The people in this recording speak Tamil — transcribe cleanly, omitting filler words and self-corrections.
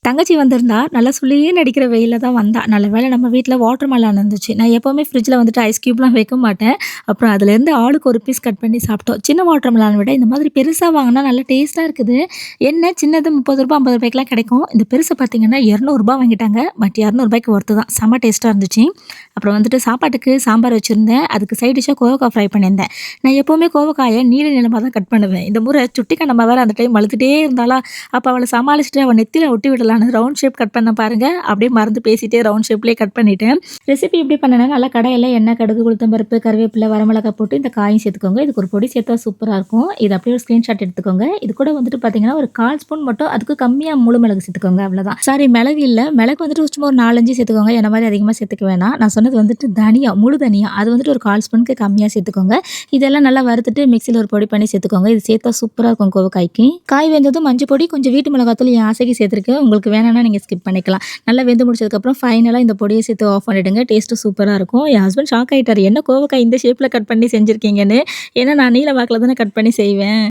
தங்கச்சி வந்திருந்தா, நல்லா சுளீர்னு அடிக்கிற வெயில்ல தான் வந்தா. நல்ல வேளை நம்ம வீட்ல வாட்டர் மெலன் இருந்துச்சு. நான் எப்பவுமே ஃப்ரிட்ஜ்ல வந்துட்டு ஐஸ் கியூப்லாம் வைக்க மாட்டேன். அப்புறம் அதுலேருந்து ஆளுக்கு ஒரு பீஸ் கட் பண்ணி சாப்பிட்டோம். சின்ன வாட்டர் மெலன விட இந்த மாதிரி பெருசா வாங்குனா நல்லா டேஸ்ட்டா இருக்குது. என்ன சின்னது ரூ. 30 ரூ. 50லாம் கிடைக்கும். இந்த பெருசு பார்த்தீங்கன்னா ரூ. 200 வாங்கிட்டாங்க. பட் ரூ. 200க்கு ஒர்த்து தான். செம்ம டேஸ்ட்டா இருந்துச்சு. அப்புறம் வந்துட்டு சாப்பாட்டுக்கு சாம்பார் வச்சிருந்தேன். அதுக்கு சைட் டிஷ்ஷா கோவக்கா ஃப்ரை பண்ணியிருந்தேன். நான் எப்பவுமே கோவக்காய நீள நீளமா தான் கட் பண்ணுவேன். இந்த முறை சுட்டிக்கா நம்ம வேற அந்த டைம் அழுதுட்டே இருந்தாளா, அப்ப அவள சமாளிச்சுட்டு அவ நெத்தியில ஒட்டி விடலான்னு ரவுண்ட் ஷேப் கட் பண்ணேன் பாருங்க. அப்படியே மறந்து பேசிட்டே ரவுண்ட் ஷேப்லயே கட் பண்ணிட்டேன். ரெசிபி எப்படி பண்ணேன்னா, நல்லா கடாயில எண்ணெய், கடுகு, உளுத்தம் பருப்பு, கருவேப்பிலை, வரமிளகாய் போட்டு இந்த காயும் சேர்த்துக்கோங்க. இதுக்கு ஒரு பொடி சேர்த்தா சூப்பரா இருக்கும். இது அப்படியே ஒரு ஸ்கிரீன்ஷாட் எடுத்துக்கோங்க. இது கூட வந்துட்டு பார்த்தீங்கன்னா, ஒரு 1/4 ஸ்பூன் மட்டும் அதுக்கு கம்மியா முழு மிளகு சேர்த்துக்கோங்க. அவ்வளோதான். சாரி மிளகு இல்ல. மிளகு வந்துட்டு சும்மா ஒரு 4, 5 சேர்த்துக்கோங்க. என்ன மாரி அதிகமா சேர்த்துக்க வேணாம். நான் சொன்னது வந்துட்டு தனியா, முழு தனியா. அது வந்துட்டு ஒரு 1/4 ஸ்பூனுக்கு கம்மியா சேர்த்துக்கோங்க. இதெல்லாம் நல்லா வறுத்துட்டு மிக்ஸில ஒரு பொடி பண்ணி சேர்த்துக்கோங்க. இது சேர்த்தா சூப்பரா இருக்கும் கோவக்காய்க்கு. காய் வெந்ததும் மஞ்சள் பொடி, கொஞ்சம் வீட்டு மிளகாத்தூள் என் ஆசைக்கு சேர்த்துருக்கேன். உங்களுக்கு வேணாம்னா நீங்க ஸ்கிப் பண்ணிக்கலாம். நல்லா வெந்து முடிச்சதுக்கப்புறம் ஃபைனலா இந்த பொடிய சேர்த்து ஆஃப் பண்ணிடுங்க. டேஸ்ட்டு சூப்பரா இருக்கும். என் ஹஸ்பண்ட் ஷாக் ஆயிட்டாரு. என்ன கோவக்காய் இந்த ஷேப்ல கட் பண்ணி செஞ்சிருக்கீங்கன்னு. ஏன்னா நான் நீல வாக்குல தானே கட் பண்ணி செய்வேன்.